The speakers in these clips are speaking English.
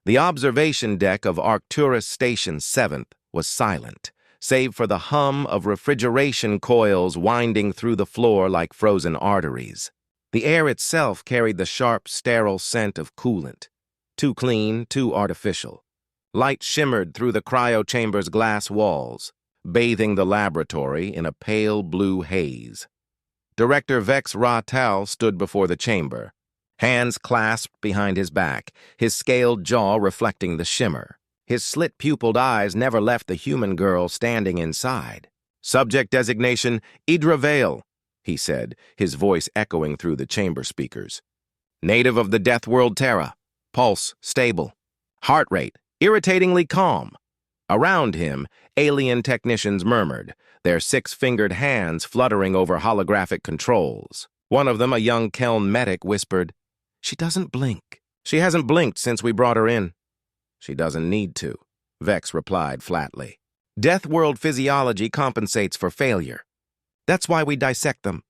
The observation deck of Arcturus Station 7th was silent, save for the hum of refrigeration coils winding through the floor like frozen arteries. The air itself carried the sharp, sterile scent of coolant. Too clean, too artificial. Light shimmered through the cryo chamber's glass walls, bathing the laboratory in a pale blue haze. Director Vex Ratel stood before the chamber, hands clasped behind his back, his scaled jaw reflecting the shimmer. His slit-pupiled eyes never left the human girl standing inside. "Subject designation, Eidra Vale," he said, his voice echoing through the chamber speakers. "Native of the Deathworld Terra. Pulse stable. Heart rate irritatingly calm." Around him, alien technicians murmured, their six-fingered hands fluttering over holographic controls. One of them, a young Keln medic, whispered, "She doesn't blink. She hasn't blinked since we brought her in." "She doesn't need to," Vex replied flatly. "Deathworld physiology compensates for failure. That's why we dissect them."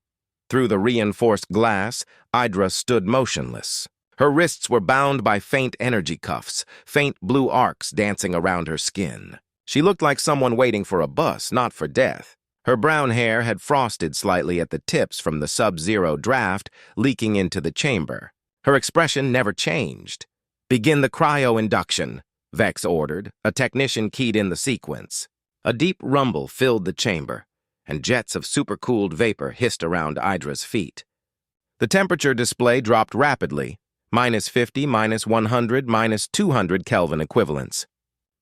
Through the reinforced glass, Eidra stood motionless. Her wrists were bound by faint energy cuffs, faint blue arcs dancing around her skin. She looked like someone waiting for a bus, not for death. Her brown hair had frosted slightly at the tips from the sub-zero draft leaking into the chamber. Her expression never changed. "Begin the cryo induction," Vex ordered. A technician keyed in the sequence. A deep rumble filled the chamber, and jets of supercooled vapor hissed around Eidra's feet. The temperature display dropped rapidly, -50, -100, -200 Kelvin equivalents.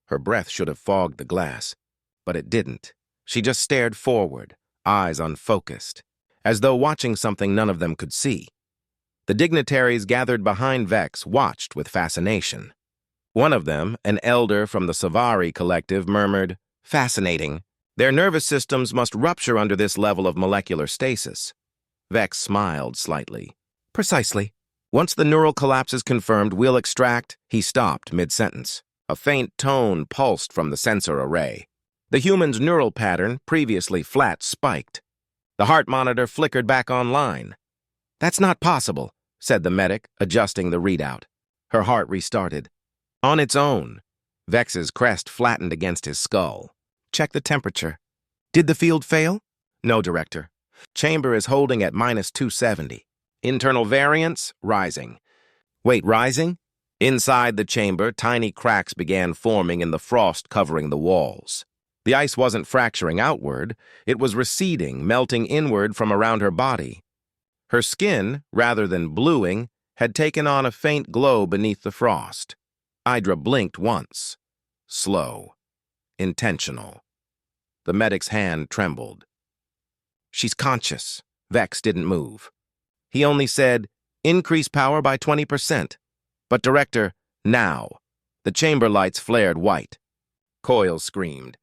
Her breath should have fogged the glass, but it didn't. She just stared forward, eyes unfocused, as though watching something none of them could see. The dignitaries gathered behind Vex watched with fascination. One of them, an elder from the Savari collective, murmured, "Fascinating. Their nervous systems must rupture under this level of molecular stasis." Vex smiled slightly. "Precisely. Once the neural collapse is confirmed, we'll extract—" He stopped mid-sentence. A faint tone pulsed from the sensor array. The human's neural pattern, previously flat, spiked. The heart monitor flickered back online. "That's not possible," said the medic, adjusting the readout. Her heart restarted. On its own. Vex's crest flattened against his skull. "Check the temperature." "Did the field fail?" "No, Director. Chamber is holding at -270. Internal variance, rising." "Wait, rising?" Inside the chamber, tiny cracks began forming in the frost covering the walls. The ice wasn't fracturing outward, it was receding, melting inward from around her body. Her skin, rather than bluing, had taken on a faint glow beneath the frost. Eidra blinked once. Slow. Intentional. The medic's hand trembled. "She's conscious." Vex didn't move. He only said, "Increase power by 20%. "But Director, now." The chamber lights flared white. Coil screamed.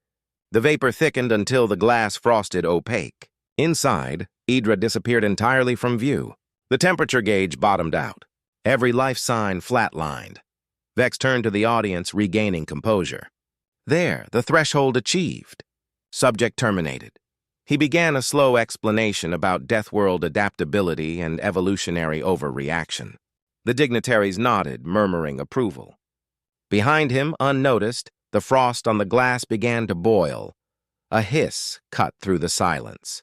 The vapor thickened until the glass frosted opaque. Inside, Eidra disappeared entirely from view. The temperature gauge bottomed out. Every life sign flatlined. Vex turned to the audience, regaining composure. There, the threshold achieved. Subject terminated. He began a slow explanation about Deathworld adaptability and evolutionary overreaction. The dignitaries nodded, murmuring approval. Behind him, unnoticed, the frost on the glass began to boil. A hiss cut through the silence.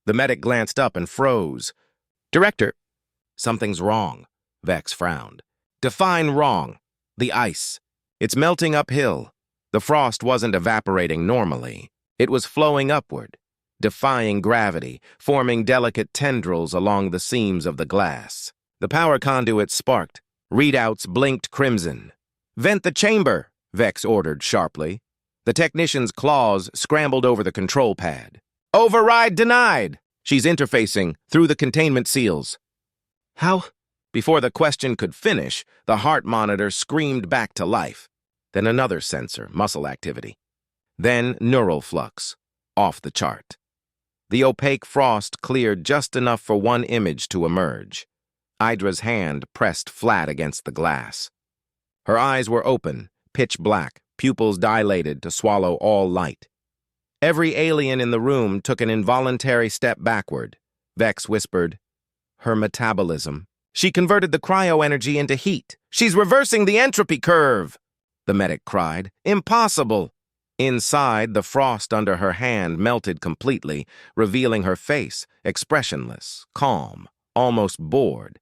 The medic glanced up and froze. "Director." "Something's wrong," Vex frowned. "Define wrong." "The ice. It's melting uphill." The frost wasn't evaporating normally. It was flowing upward, defying gravity, forming delicate tendrils along the seams of the glass. The power conduit sparked. Readouts blinked crimson. "Vent the chamber," Vex ordered sharply. The technician's claws scrambled over the control pad. "Override denied." "She's interfacing through the containment seals." "How?" Before the question could finish, the heart monitor screamed back to life. Then another sensor, muscle activity. Then neural flux, off the chart. The opaque frost cleared just enough for one image to emerge. Eidra's hand pressed flat against the glass. Her eyes were open, pitch black, pupils dilated to swallow all light. Every alien in the room took an involuntary step backward. Vex whispered, "Her metabolism." She converted the cryo energy into heat. She's reversing the entropy curve, the medic cried. Impossible! Inside, the frost under her hand melted completely, revealing her face, expressionless, calm, almost bored.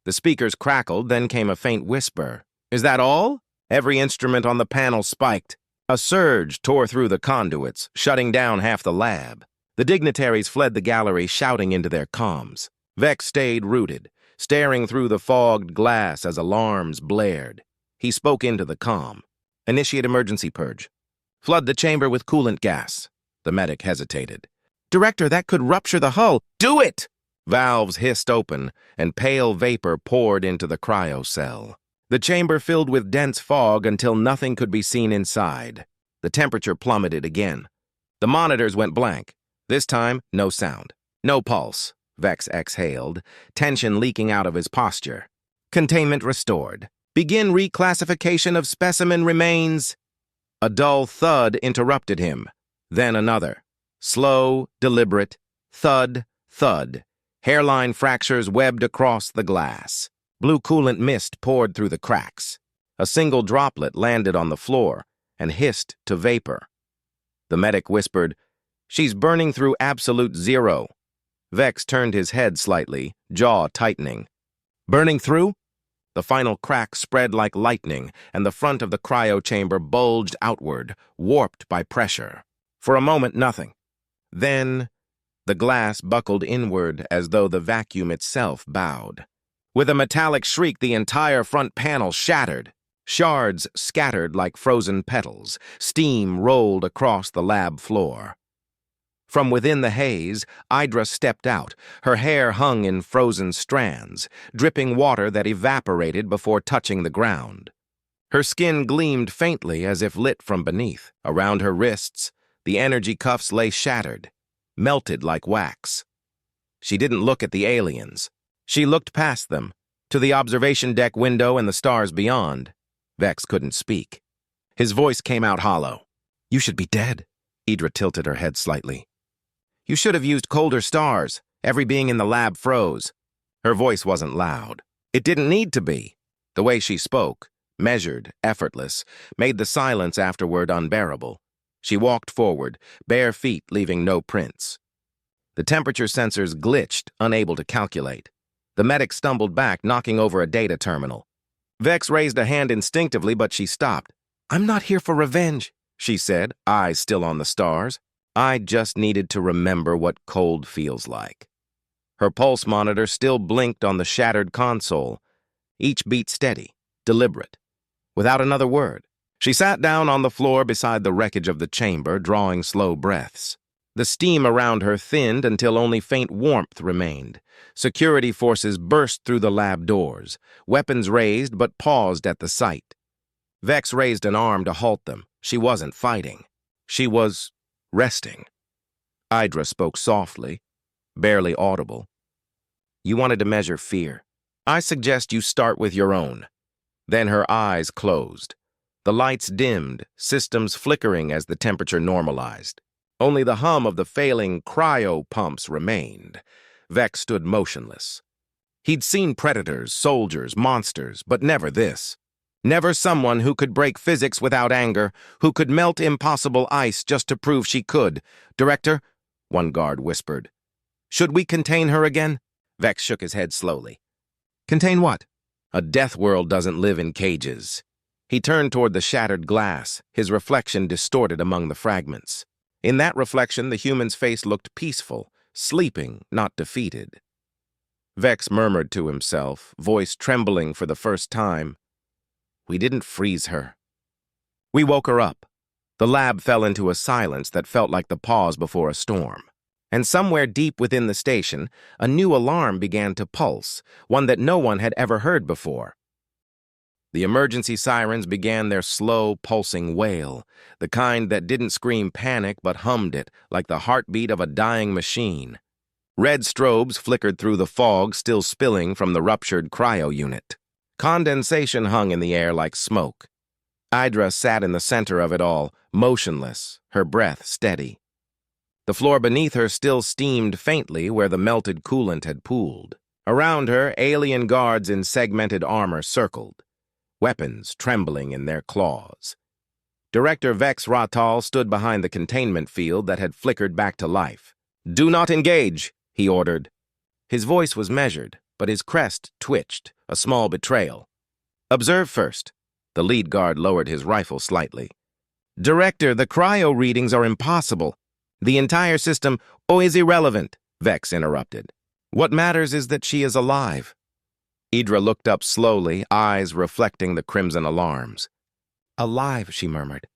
The speakers crackled, then came a faint whisper. Is that all? Every instrument on the panel spiked. A surge tore through the conduits, shutting down half the lab. The dignitaries fled the gallery, shouting into their comms. Vex stayed rooted, staring through the fogged glass as alarms blared. He spoke into the comm. Initiate emergency purge. Flood the chamber with coolant gas. The medic hesitated. Director, that could rupture the hull. Do it! Valves hissed open, and pale vapor poured into the cryo cell. The chamber filled with dense fog until nothing could be seen inside. The temperature plummeted again. The monitors went blank. This time, no sound. No pulse. Vex exhaled, tension leaking out of his posture. Containment restored. Begin reclassification of specimen remains. A dull thud interrupted him. Then another. Slow, deliberate. Thud, thud. Hairline fractures webbed across the glass. Blue coolant mist poured through the cracks. A single droplet landed on the floor and hissed to vapor. The medic whispered, She's burning through absolute zero. Vex turned his head slightly, jaw tightening. Burning through? The final crack spread like lightning, and the front of the cryo chamber bulged outward, warped by pressure. For a moment, nothing. Then, the glass buckled inward as though the vacuum itself bowed. With a metallic shriek, the entire front panel shattered. Shards scattered like frozen petals. Steam rolled across the lab floor. From within the haze, Eidra stepped out. Her hair hung in frozen strands, dripping water that evaporated before touching the ground. Her skin gleamed faintly as if lit from beneath. Around her wrists, the energy cuffs lay shattered, melted like wax. She didn't look at the aliens. She looked past them, to the observation deck window and the stars beyond. Vex couldn't speak. His voice came out hollow. You should be dead. Eidra tilted her head slightly. You should have used colder stars. Every being in the lab froze. Her voice wasn't loud. It didn't need to be. The way she spoke, measured, effortless, made the silence afterward unbearable. She walked forward, bare feet leaving no prints. The temperature sensors glitched, unable to calculate. The medic stumbled back, knocking over a data terminal. Vex raised a hand instinctively, but she stopped. I'm not here for revenge, she said, eyes still on the stars. I just needed to remember what cold feels like. Her pulse monitor still blinked on the shattered console, each beat steady, deliberate. Without another word, she sat down on the floor beside the wreckage of the chamber, drawing slow breaths. The steam around her thinned until only faint warmth remained. Security forces burst through the lab doors, weapons raised but paused at the sight. Vex raised an arm to halt them. She wasn't fighting. She was resting. Eidra spoke softly, barely audible. You wanted to measure fear. I suggest you start with your own. Then her eyes closed. The lights dimmed, systems flickering as the temperature normalized. Only the hum of the failing cryo pumps remained. Vex stood motionless. He'd seen predators, soldiers, monsters, but never this. Never someone who could break physics without anger, who could melt impossible ice just to prove she could. Director, one guard whispered. Should we contain her again? Vex shook his head slowly. Contain what? A Deathworld doesn't live in cages. He turned toward the shattered glass, his reflection distorted among the fragments. In that reflection, the human's face looked peaceful, sleeping, not defeated. Vex murmured to himself, voice trembling for the first time. We didn't freeze her. We woke her up. The lab fell into a silence that felt like the pause before a storm. And somewhere deep within the station, a new alarm began to pulse, one that no one had ever heard before. The emergency sirens began their slow, pulsing wail, the kind that didn't scream panic but hummed it like the heartbeat of a dying machine. Red strobes flickered through the fog still spilling from the ruptured cryo unit. Condensation hung in the air like smoke. Eidra sat in the center of it all, motionless, her breath steady. The floor beneath her still steamed faintly where the melted coolant had pooled. Around her, alien guards in segmented armor circled, weapons trembling in their claws. Director Vex Ratal stood behind the containment field that had flickered back to life. "Do not engage," he ordered. His voice was measured, but his crest twitched, a small betrayal. "Observe first." The lead guard lowered his rifle slightly. "Director, the cryo readings are impossible. The entire system is irrelevant," Vex interrupted. "What matters is that she is alive." Eidra looked up slowly, eyes reflecting the crimson alarms. "Alive," she murmured.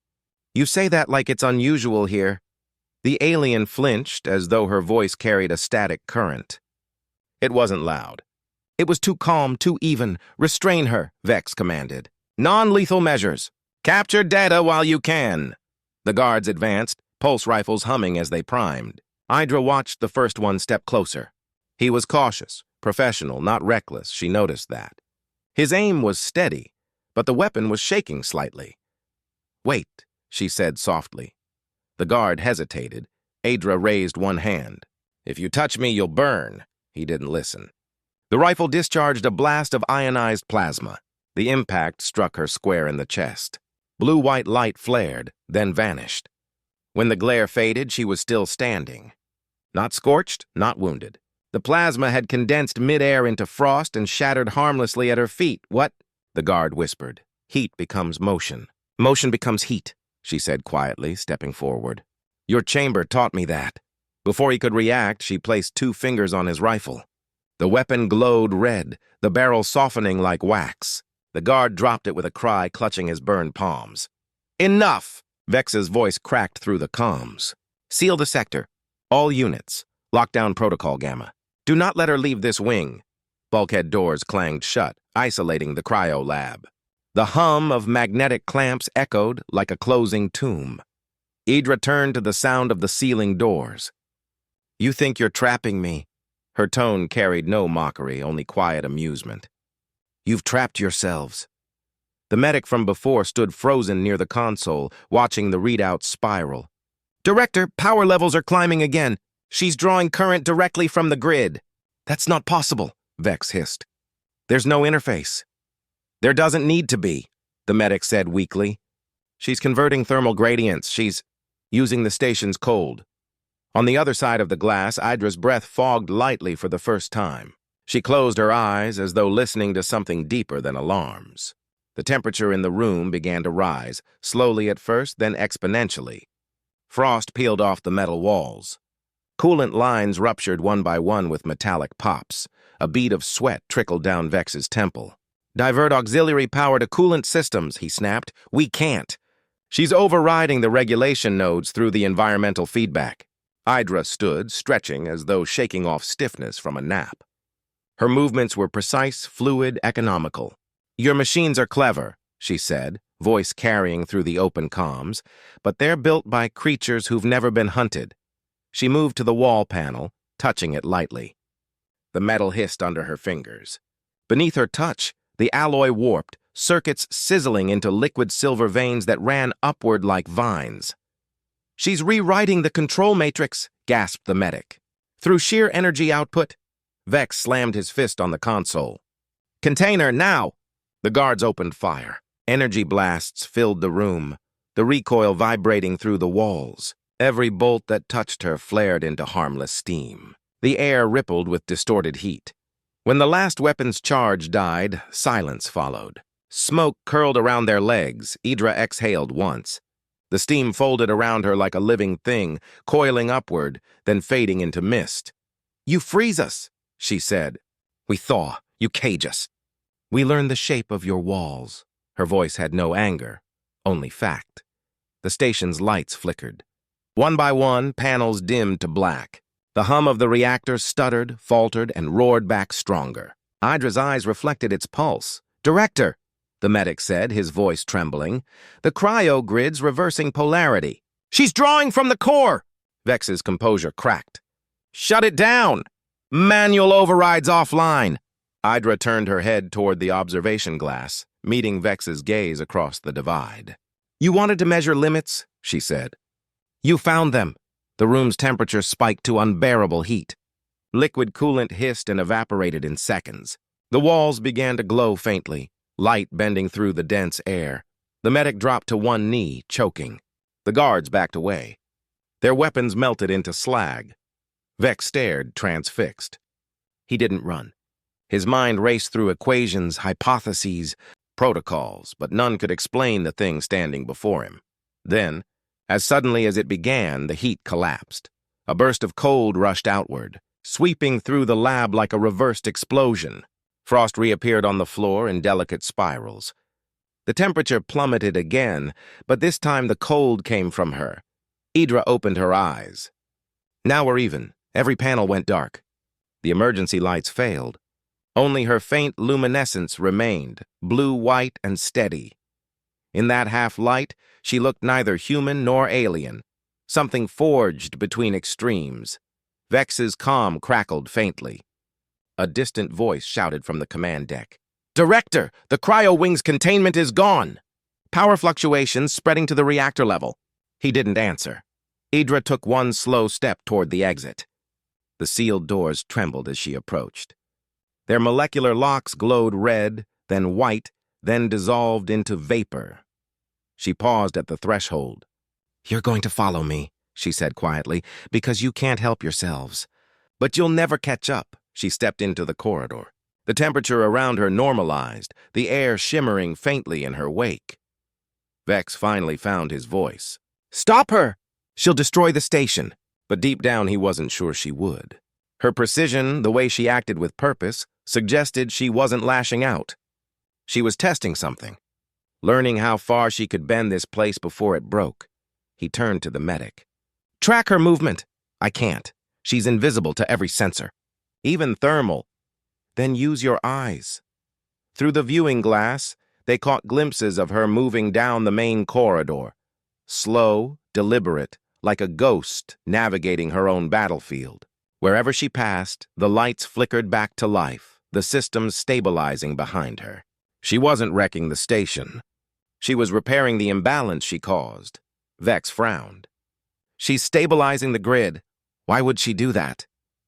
"You say that like it's unusual here." The alien flinched as though her voice carried a static current. It wasn't loud. It was too calm, too even. "Restrain her," Vex commanded. "Non-lethal measures. Capture data while you can." The guards advanced, pulse rifles humming as they primed. Eidra watched the first one step closer. He was cautious, professional, not reckless. She noticed that. His aim was steady, but the weapon was shaking slightly. "Wait," she said softly. The guard hesitated. Eidra raised one hand. "If you touch me, you'll burn." He didn't listen. The rifle discharged a blast of ionized plasma. The impact struck her square in the chest. Blue-white light flared, then vanished. When the glare faded, she was still standing. Not scorched, not wounded. The plasma had condensed mid-air into frost and shattered harmlessly at her feet. "What?" the guard whispered. "Heat becomes motion. Motion becomes heat," she said quietly, stepping forward. "Your chamber taught me that." Before he could react, she placed 2 fingers on his rifle. The weapon glowed red, the barrel softening like wax. The guard dropped it with a cry, clutching his burned palms. "Enough!" Vex's voice cracked through the comms. "Seal the sector. All units. Lockdown protocol Gamma. Do not let her leave this wing." Bulkhead doors clanged shut, isolating the cryo lab. The hum of magnetic clamps echoed like a closing tomb. Eidra turned to the sound of the sealing doors. "You think you're trapping me?" Her tone carried no mockery, only quiet amusement. "You've trapped yourselves." The medic from before stood frozen near the console, watching the readout spiral. "Director, power levels are climbing again. She's drawing current directly from the grid." "That's not possible," Vex hissed. "There's no interface." "There doesn't need to be," the medic said weakly. "She's converting thermal gradients. She's using the station's cold." On the other side of the glass, Eidra's breath fogged lightly for the first time. She closed her eyes as though listening to something deeper than alarms. The temperature in the room began to rise, slowly at first, then exponentially. Frost peeled off the metal walls. Coolant lines ruptured one by one with metallic pops. A bead of sweat trickled down Vex's temple. "Divert auxiliary power to coolant systems," he snapped. "We can't." "She's overriding the regulation nodes through the environmental feedback." Eidra stood, stretching as though shaking off stiffness from a nap. Her movements were precise, fluid, economical. "Your machines are clever," she said, voice carrying through the open comms, "but they're built by creatures who've never been hunted." She moved to the wall panel, touching it lightly. The metal hissed under her fingers. Beneath her touch, the alloy warped, circuits sizzling into liquid silver veins that ran upward like vines. "She's rewriting the control matrix," gasped the medic. "Through sheer energy output." Vex slammed his fist on the console. "Container, now!" The guards opened fire. Energy blasts filled the room, the recoil vibrating through the walls. Every bolt that touched her flared into harmless steam. The air rippled with distorted heat. When the last weapon's charge died, silence followed. Smoke curled around their legs. Eidra exhaled once. The steam folded around her like a living thing, coiling upward, then fading into mist. "You freeze us," she said. "We thaw. You cage us. We learn the shape of your walls." Her voice had no anger, only fact. The station's lights flickered. One by one, panels dimmed to black. The hum of the reactor stuttered, faltered, and roared back stronger. Eidra's eyes reflected its pulse. "Director," the medic said, his voice trembling. "The cryo grid's reversing polarity." "She's drawing from the core!" Vex's composure cracked. "Shut it down! Manual overrides offline!" Eidra turned her head toward the observation glass, meeting Vex's gaze across the divide. "You wanted to measure limits," she said. "You found them." The room's temperature spiked to unbearable heat. Liquid coolant hissed and evaporated in seconds. The walls began to glow faintly, light bending through the dense air. The medic dropped to one knee, choking. The guards backed away. Their weapons melted into slag. Vex stared, transfixed. He didn't run. His mind raced through equations, hypotheses, protocols, but none could explain the thing standing before him. Then, as suddenly as it began, the heat collapsed. A burst of cold rushed outward, sweeping through the lab like a reversed explosion. Frost reappeared on the floor in delicate spirals. The temperature plummeted again, but this time the cold came from her. Eidra opened her eyes. Now we're even. Every panel went dark. The emergency lights failed. Only her faint luminescence remained, blue-white and steady. In that half-light, she looked neither human nor alien, something forged between extremes. Vex's comm crackled faintly. A distant voice shouted from the command deck. "Director, the cryo wing's containment is gone! Power fluctuations spreading to the reactor level." He didn't answer. Eidra took one slow step toward the exit. The sealed doors trembled as she approached. Their molecular locks glowed red, then white, then dissolved into vapor. She paused at the threshold. "You're going to follow me," she said quietly, "because you can't help yourselves. But you'll never catch up." She stepped into the corridor. The temperature around her normalized, the air shimmering faintly in her wake. Vex finally found his voice. "Stop her! She'll destroy the station." But deep down he wasn't sure she would. Her precision, the way she acted with purpose, suggested she wasn't lashing out. She was testing something, learning how far she could bend this place before it broke. He turned to the medic. "Track her movement." "I can't. She's invisible to every sensor. Even thermal." "Then use your eyes." Through the viewing glass, they caught glimpses of her moving down the main corridor. Slow, deliberate, like a ghost navigating her own battlefield. Wherever she passed, the lights flickered back to life, the systems stabilizing behind her. She wasn't wrecking the station. She was repairing the imbalance she caused. Vex frowned. "She's stabilizing the grid. Why would she do that?"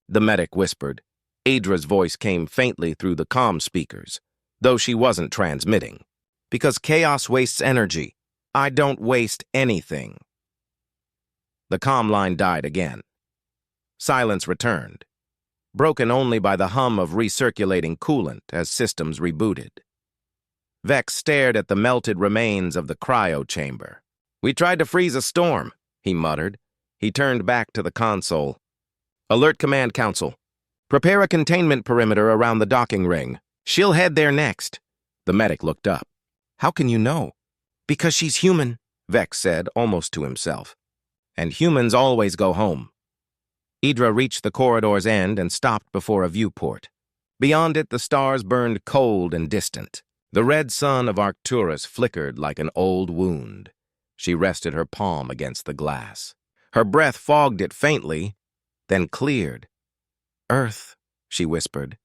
The medic whispered. Eidra's voice came faintly through the comm speakers, though she wasn't transmitting. "Because chaos wastes energy. I don't waste anything." The comm line died again. Silence returned, broken only by the hum of recirculating coolant as systems rebooted. Vex stared at the melted remains of the cryo chamber. "We tried to freeze a storm," he muttered. He turned back to the console. "Alert Command Council. Prepare a containment perimeter around the docking ring. She'll head there next." The medic looked up. "How can you know?" "Because she's human," Vex said, almost to himself. "And humans always go home." Eidra reached the corridor's end and stopped before a viewport. Beyond it, the stars burned cold and distant. The red sun of Arcturus flickered like an old wound. She rested her palm against the glass. Her breath fogged it faintly, then cleared. "Earth," she whispered.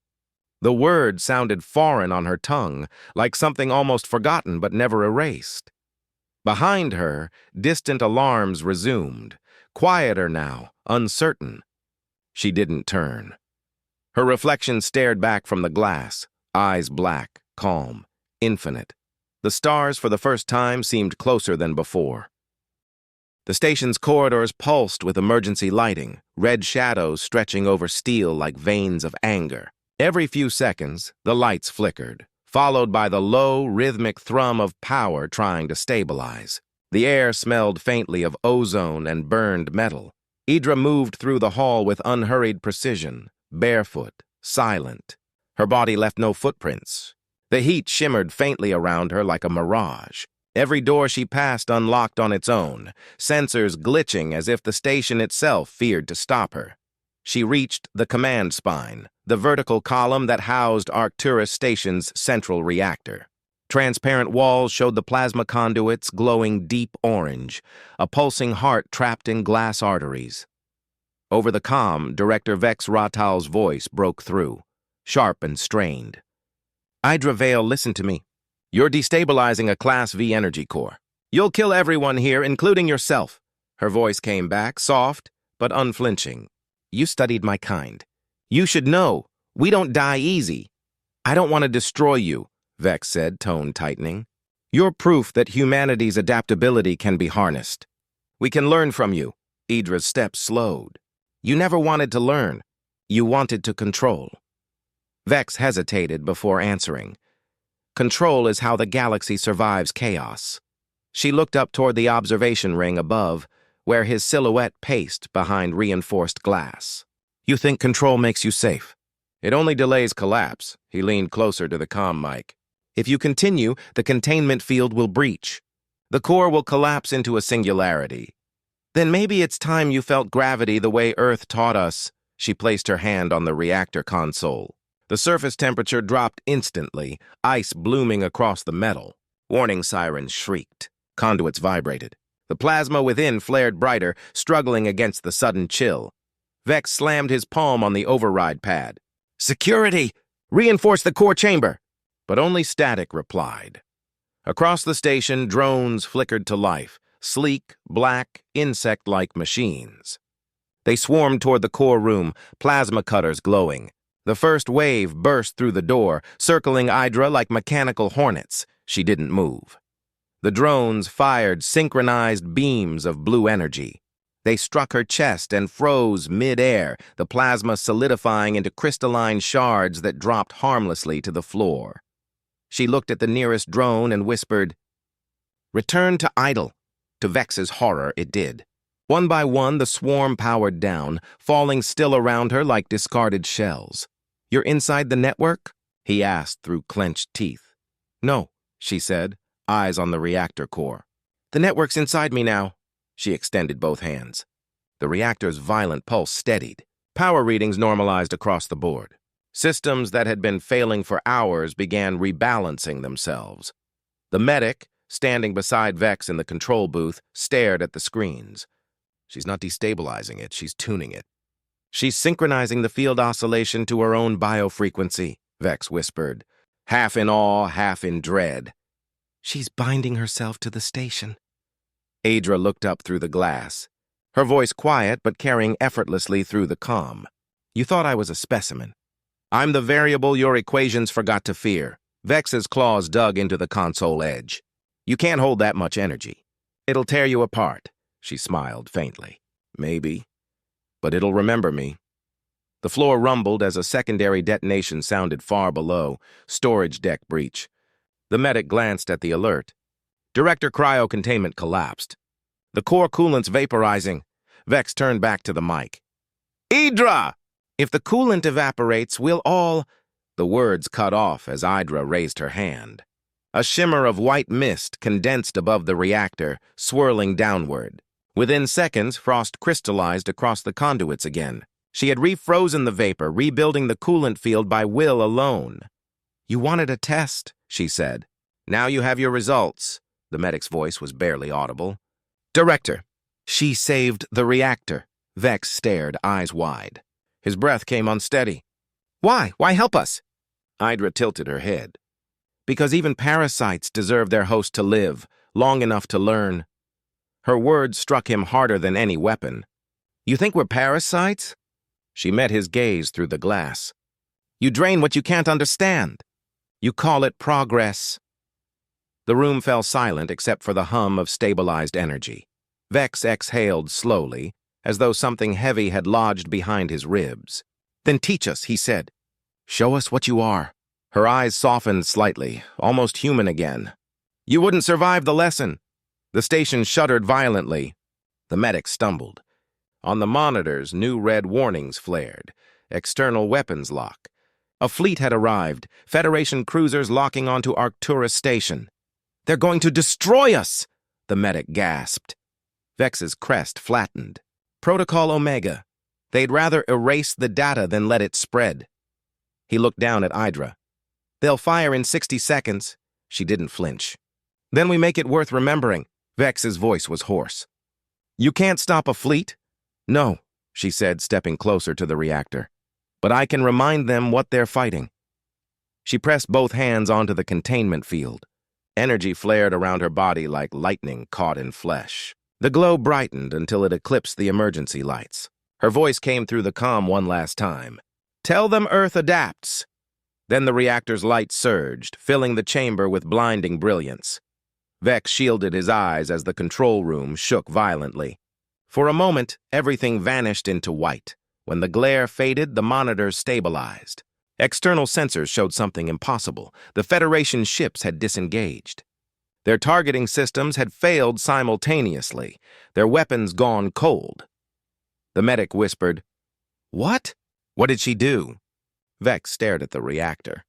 The word sounded foreign on her tongue, like something almost forgotten but never erased. Behind her, distant alarms resumed, quieter now, uncertain. She didn't turn. Her reflection stared back from the glass, eyes black, calm, infinite. The stars, for the first time, seemed closer than before. The station's corridors pulsed with emergency lighting, red shadows stretching over steel like veins of anger. Every few seconds, the lights flickered, followed by the low, rhythmic thrum of power trying to stabilize. The air smelled faintly of ozone and burned metal. Eidra moved through the hall with unhurried precision, barefoot, silent. Her body left no footprints. The heat shimmered faintly around her like a mirage. Every door she passed unlocked on its own, sensors glitching as if the station itself feared to stop her. She reached the command spine, the vertical column that housed Arcturus Station's central reactor. Transparent walls showed the plasma conduits glowing deep orange, a pulsing heart trapped in glass arteries. Over the comm, Director Vex Ratal's voice broke through, sharp and strained. "Eidra Vale, listen to me. You're destabilizing a Class V energy core. You'll kill everyone here, including yourself." Her voice came back, soft but unflinching. "You studied my kind. You should know. We don't die easy. I don't want to destroy you, Vex said, tone tightening. You're proof that humanity's adaptability can be harnessed. We can learn from you. Eidra's steps slowed. You never wanted to learn. You wanted to control. Vex hesitated before answering. Control is how the galaxy survives chaos. She looked up toward the observation ring above, where his silhouette paced behind reinforced glass. You think control makes you safe? It only delays collapse. He leaned closer to the comm mic. If you continue, the containment field will breach. The core will collapse into a singularity. Then maybe it's time you felt gravity the way Earth taught us. She placed her hand on the reactor console. The surface temperature dropped instantly, ice blooming across the metal. Warning sirens shrieked. Conduits vibrated. The plasma within flared brighter, struggling against the sudden chill. Vex slammed his palm on the override pad. Security! Reinforce the core chamber! But only static replied. Across the station, drones flickered to life, sleek, black, insect-like machines. They swarmed toward the core room, plasma cutters glowing. The first wave burst through the door, circling Eidra like mechanical hornets. She didn't move. The drones fired synchronized beams of blue energy. They struck her chest and froze mid-air, the plasma solidifying into crystalline shards that dropped harmlessly to the floor. She looked at the nearest drone and whispered, "Return to idle." To Vex's horror, it did. One by one, the swarm powered down, falling still around her like discarded shells. "You're inside the network?" he asked through clenched teeth. "No," she said, eyes on the reactor core. "The network's inside me now." She extended both hands. The reactor's violent pulse steadied. Power readings normalized across the board. Systems that had been failing for hours began rebalancing themselves. The medic, standing beside Vex in the control booth, stared at the screens. She's not destabilizing it, she's tuning it. She's synchronizing the field oscillation to her own biofrequency, Vex whispered, half in awe, half in dread. She's binding herself to the station. Eidra looked up through the glass, her voice quiet but carrying effortlessly through the comm. You thought I was a specimen. I'm the variable your equations forgot to fear. Vex's claws dug into the console edge. You can't hold that much energy. It'll tear you apart, she smiled faintly. Maybe. But it'll remember me. The floor rumbled as a secondary detonation sounded far below, storage deck breach. The medic glanced at the alert. Director Cryo containment collapsed. The core coolant's vaporizing. Vex turned back to the mic. Eidra! If the coolant evaporates, we'll all... The words cut off as Eidra raised her hand. A shimmer of white mist condensed above the reactor, swirling downward. Within seconds, frost crystallized across the conduits again. She had refrozen the vapor, rebuilding the coolant field by will alone. You wanted a test, she said. Now you have your results. The medic's voice was barely audible. Director, she saved the reactor. Vex stared, eyes wide. His breath came unsteady. Why? Why help us? Eidra tilted her head. Because even parasites deserve their host to live, long enough to learn. Her words struck him harder than any weapon. You think we're parasites? She met his gaze through the glass. You drain what you can't understand. You call it progress. The room fell silent except for the hum of stabilized energy. Vex exhaled slowly, as though something heavy had lodged behind his ribs. Then teach us, he said. Show us what you are. Her eyes softened slightly, almost human again. You wouldn't survive the lesson. The station shuddered violently. The medic stumbled. On the monitors, new red warnings flared. External weapons lock. A fleet had arrived, Federation cruisers locking onto Arcturus Station. They're going to destroy us, the medic gasped. Vex's crest flattened. Protocol Omega. They'd rather erase the data than let it spread. He looked down at Eidra. They'll fire in 60 seconds. She didn't flinch. Then we make it worth remembering. Vex's voice was hoarse. You can't stop a fleet? No, she said, stepping closer to the reactor. But I can remind them what they're fighting. She pressed both hands onto the containment field. Energy flared around her body like lightning caught in flesh. The glow brightened until it eclipsed the emergency lights. Her voice came through the comm one last time. Tell them Earth adapts. Then the reactor's light surged, filling the chamber with blinding brilliance. Vex shielded his eyes as the control room shook violently. For a moment, everything vanished into white. When the glare faded, the monitors stabilized. External sensors showed something impossible. The Federation ships had disengaged. Their targeting systems had failed simultaneously, their weapons gone cold. The medic whispered, "What? What did she do?" Vex stared at the reactor.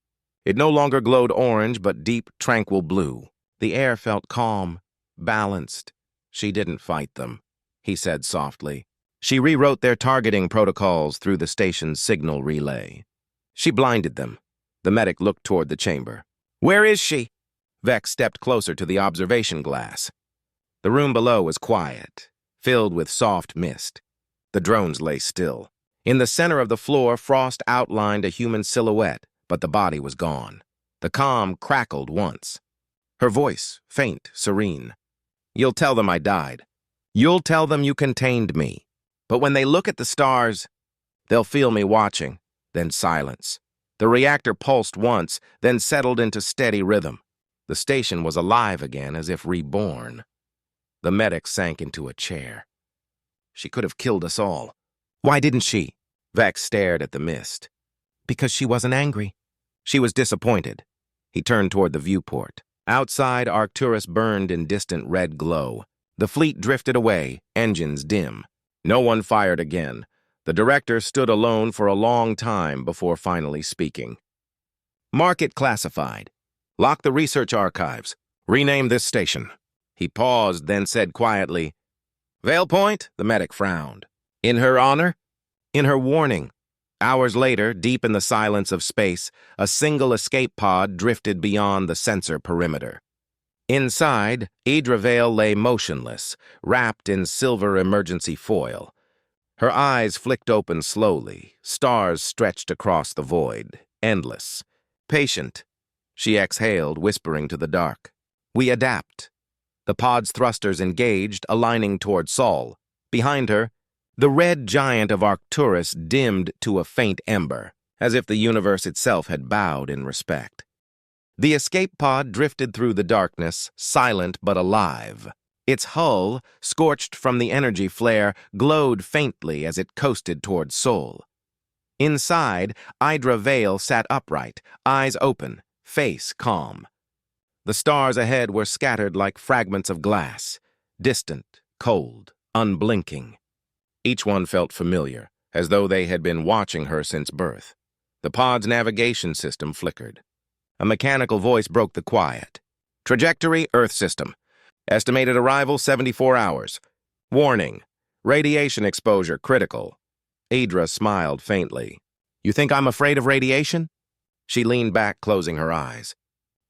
It no longer glowed orange, but deep, tranquil blue. The air felt calm, balanced. "She didn't fight them," he said softly. "She rewrote their targeting protocols through the station's signal relay. She blinded them." The medic looked toward the chamber. "Where is she?" Vex stepped closer to the observation glass. The room below was quiet, filled with soft mist. The drones lay still. In the center of the floor, Frost outlined a human silhouette, but the body was gone. The comm crackled once. Her voice, faint, serene. "You'll tell them I died. You'll tell them you contained me. But when they look at the stars, they'll feel me watching." Then silence. The reactor pulsed once, then settled into steady rhythm. The station was alive again, as if reborn. The medic sank into a chair. "She could have killed us all." "Why didn't she?" Vex stared at the mist. "Because she wasn't angry. She was disappointed." He turned toward the viewport. Outside, Arcturus burned in distant red glow. The fleet drifted away, engines dim. No one fired again. The director stood alone for a long time before finally speaking. "Mark it classified. Lock the research archives. Rename this station." He paused, then said quietly, "Vale Point?" The medic frowned. "In her honor?" "In her warning." Hours later, deep in the silence of space, a single escape pod drifted beyond the sensor perimeter. Inside, Eidra Vale lay motionless, wrapped in silver emergency foil. Her eyes flicked open slowly, stars stretched across the void, endless. "Patient," she exhaled, whispering to the dark. "We adapt." The pod's thrusters engaged, aligning toward Sol. Behind her, the red giant of Arcturus dimmed to a faint ember, as if the universe itself had bowed in respect. The escape pod drifted through the darkness, silent but alive. Its hull, scorched from the energy flare, glowed faintly as it coasted toward Sol. Inside, Eidra Vale sat upright, eyes open, face calm. The stars ahead were scattered like fragments of glass, distant, cold, unblinking. Each one felt familiar, as though they had been watching her since birth. The pod's navigation system flickered. A mechanical voice broke the quiet. "Trajectory, Earth system. Estimated arrival, 74 hours. Warning, radiation exposure critical." Eidra smiled faintly. "You think I'm afraid of radiation?" She leaned back, closing her eyes.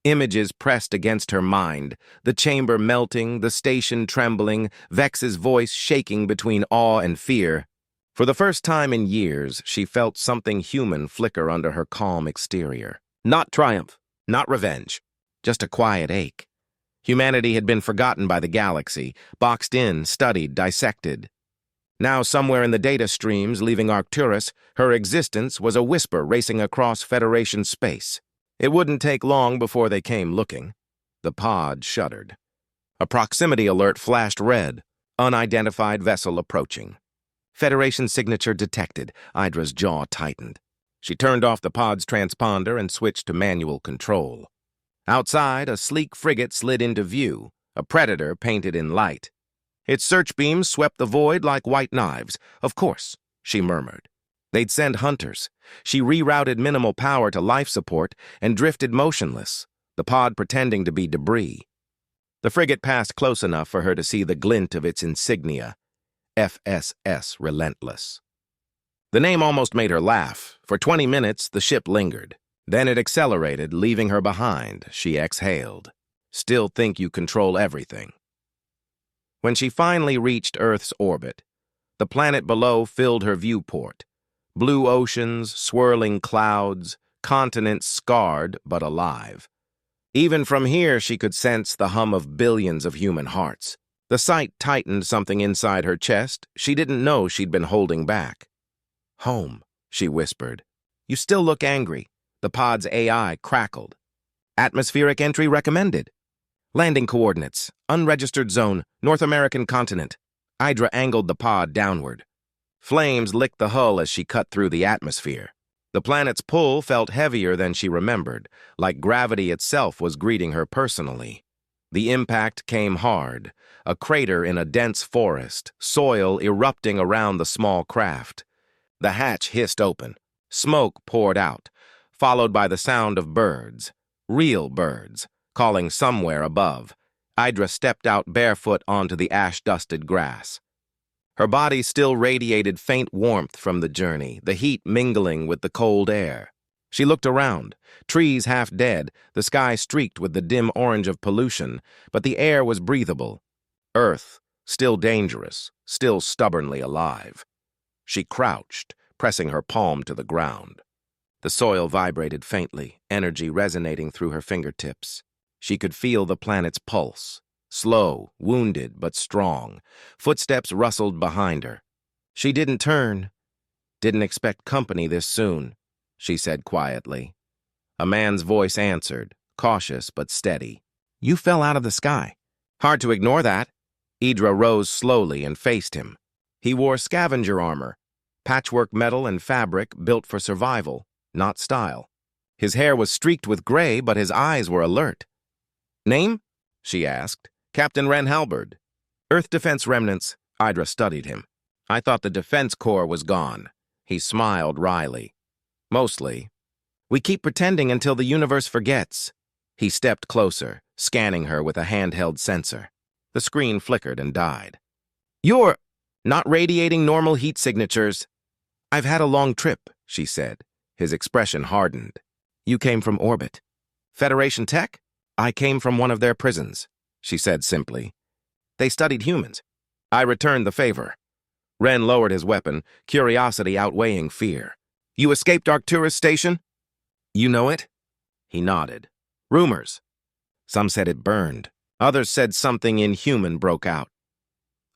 Images pressed against her mind, the chamber melting, the station trembling, Vex's voice shaking between awe and fear. For the first time in years, she felt something human flicker under her calm exterior. Not triumph, not revenge, just a quiet ache. Humanity had been forgotten by the galaxy, boxed in, studied, dissected. Now, somewhere in the data streams leaving Arcturus, her existence was a whisper racing across Federation space. It wouldn't take long before they came looking. The pod shuddered. A proximity alert flashed red, unidentified vessel approaching. Federation signature detected. Eidra's jaw tightened. She turned off the pod's transponder and switched to manual control. Outside, a sleek frigate slid into view, a predator painted in light. Its search beams swept the void like white knives. "Of course," she murmured. They'd send hunters. She rerouted minimal power to life support and drifted motionless, the pod pretending to be debris. The frigate passed close enough for her to see the glint of its insignia, FSS Relentless. The name almost made her laugh. For 20 minutes, the ship lingered. Then it accelerated, leaving her behind. She exhaled. "Still think you control everything." When she finally reached Earth's orbit, the planet below filled her viewport. Blue oceans, swirling clouds, continents scarred but alive. Even from here, she could sense the hum of billions of human hearts. The sight tightened something inside her chest she didn't know she'd been holding back. "Home," she whispered. You still look angry. The pod's AI crackled. Atmospheric entry recommended. Landing coordinates. Unregistered zone. North American continent. Eidra angled the pod downward. Flames licked the hull as she cut through the atmosphere. The planet's pull felt heavier than she remembered, like gravity itself was greeting her personally. The impact came hard, a crater in a dense forest, soil erupting around the small craft. The hatch hissed open. Smoke poured out, followed by the sound of birds, real birds, calling somewhere above. Eidra stepped out barefoot onto the ash-dusted grass. Her body still radiated faint warmth from the journey, the heat mingling with the cold air. She looked around, trees half dead, the sky streaked with the dim orange of pollution, but the air was breathable. Earth, still dangerous, still stubbornly alive. She crouched, pressing her palm to the ground. The soil vibrated faintly, energy resonating through her fingertips. She could feel the planet's pulse. Slow, wounded, but strong. Footsteps rustled behind her. She didn't turn. Didn't expect company this soon, she said quietly. A man's voice answered, cautious but steady. You fell out of the sky. Hard to ignore that. Eidra rose slowly and faced him. He wore scavenger armor, patchwork metal and fabric built for survival, not style. His hair was streaked with gray, but his eyes were alert. Name? She asked. Captain Ren Halberd. Earth Defense Remnants. Eidra studied him. I thought the Defense Corps was gone. He smiled wryly. Mostly. We keep pretending until the universe forgets. He stepped closer, scanning her with a handheld sensor. The screen flickered and died. You're not radiating normal heat signatures. I've had a long trip, she said. His expression hardened. You came from orbit. Federation tech? I came from one of their prisons, she said simply. They studied humans. I returned the favor. Ren lowered his weapon, curiosity outweighing fear. You escaped Arcturus Station? You know it? He nodded. Rumors. Some said it burned. Others said something inhuman broke out.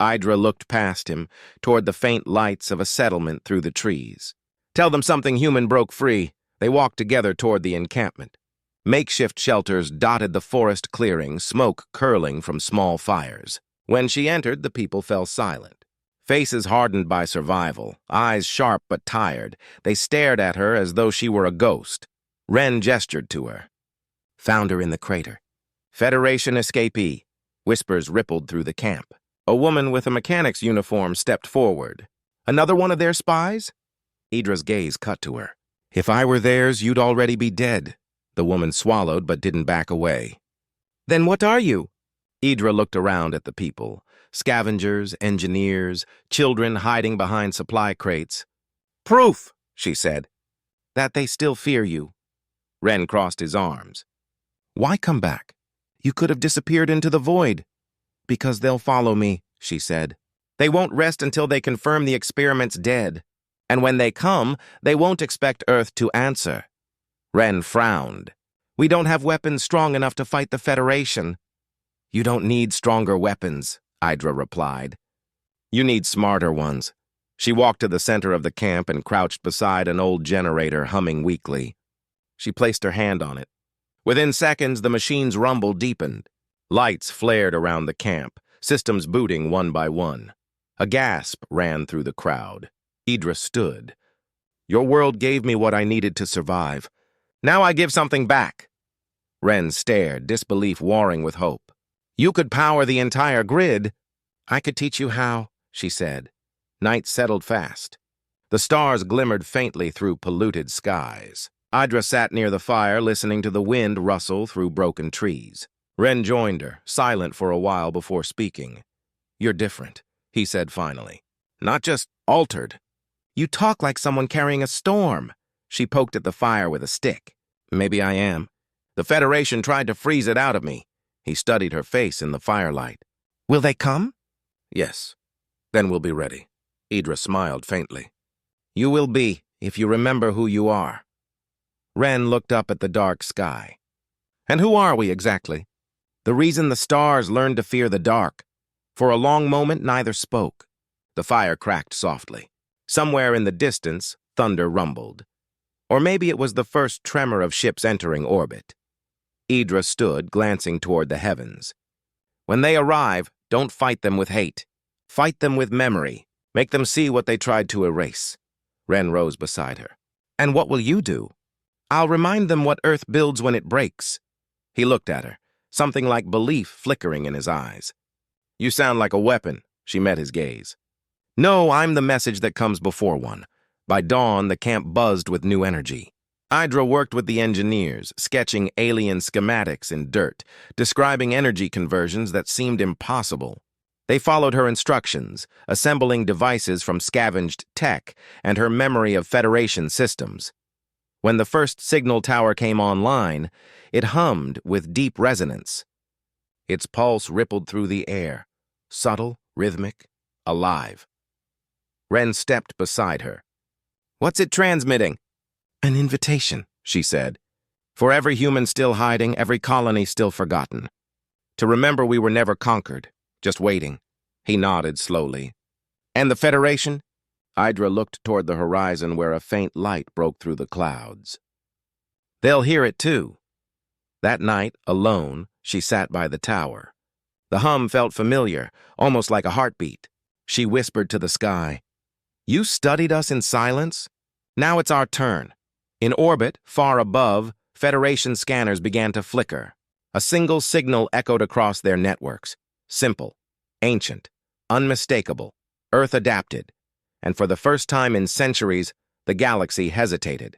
Eidra looked past him, toward the faint lights of a settlement through the trees. Tell them something human broke free. They walked together toward the encampment. Makeshift shelters dotted the forest clearing, smoke curling from small fires. When she entered, the people fell silent. Faces hardened by survival, eyes sharp but tired, they stared at her as though she were a ghost. Ren gestured to her. Found her in the crater. Federation escapee. Whispers rippled through the camp. A woman with a mechanic's uniform stepped forward. Another one of their spies? Eidra's gaze cut to her. If I were theirs, you'd already be dead. The woman swallowed but didn't back away. Then what are you? Eidra looked around at the people. Scavengers, engineers, children hiding behind supply crates. Proof, she said, that they still fear you. Ren crossed his arms. Why come back? You could have disappeared into the void. Because they'll follow me, she said. They won't rest until they confirm the experiment's dead. And when they come, they won't expect Earth to answer. Ren frowned. We don't have weapons strong enough to fight the Federation. You don't need stronger weapons, Eidra replied. You need smarter ones. She walked to the center of the camp and crouched beside an old generator humming weakly. She placed her hand on it. Within seconds, the machine's rumble deepened. Lights flared around the camp, systems booting one by one. A gasp ran through the crowd. Eidra stood. Your world gave me what I needed to survive. Now I give something back. Ren stared, disbelief warring with hope. You could power the entire grid. I could teach you how, she said. Night settled fast. The stars glimmered faintly through polluted skies. Eidra sat near the fire, listening to the wind rustle through broken trees. Ren joined her, silent for a while before speaking. You're different, he said finally. Not just altered. You talk like someone carrying a storm. She poked at the fire with a stick. Maybe I am. The Federation tried to freeze it out of me. He studied her face in the firelight. Will they come? Yes. Then we'll be ready. Eidra smiled faintly. You will be, if you remember who you are. Ren looked up at the dark sky. And who are we exactly? The reason the stars learned to fear the dark. For a long moment, neither spoke. The fire cracked softly. Somewhere in the distance, thunder rumbled. Or maybe it was the first tremor of ships entering orbit. Eidra stood, glancing toward the heavens. When they arrive, don't fight them with hate. Fight them with memory. Make them see what they tried to erase. Ren rose beside her. And what will you do? I'll remind them what Earth builds when it breaks. He looked at her, something like belief flickering in his eyes. You sound like a weapon, she met his gaze. No, I'm the message that comes before one. By dawn, the camp buzzed with new energy. Eidra worked with the engineers, sketching alien schematics in dirt, describing energy conversions that seemed impossible. They followed her instructions, assembling devices from scavenged tech and her memory of Federation systems. When the first signal tower came online, it hummed with deep resonance. Its pulse rippled through the air, subtle, rhythmic, alive. Ren stepped beside her. What's it transmitting? An invitation, she said. For every human still hiding, every colony still forgotten. To remember we were never conquered, just waiting. He nodded slowly. And the Federation? Eidra looked toward the horizon where a faint light broke through the clouds. They'll hear it too. That night, alone, she sat by the tower. The hum felt familiar, almost like a heartbeat. She whispered to the sky, You studied us in silence? Now it's our turn. In orbit, far above, Federation scanners began to flicker. A single signal echoed across their networks. Simple, ancient, unmistakable, Earth adapted. And for the first time in centuries, the galaxy hesitated.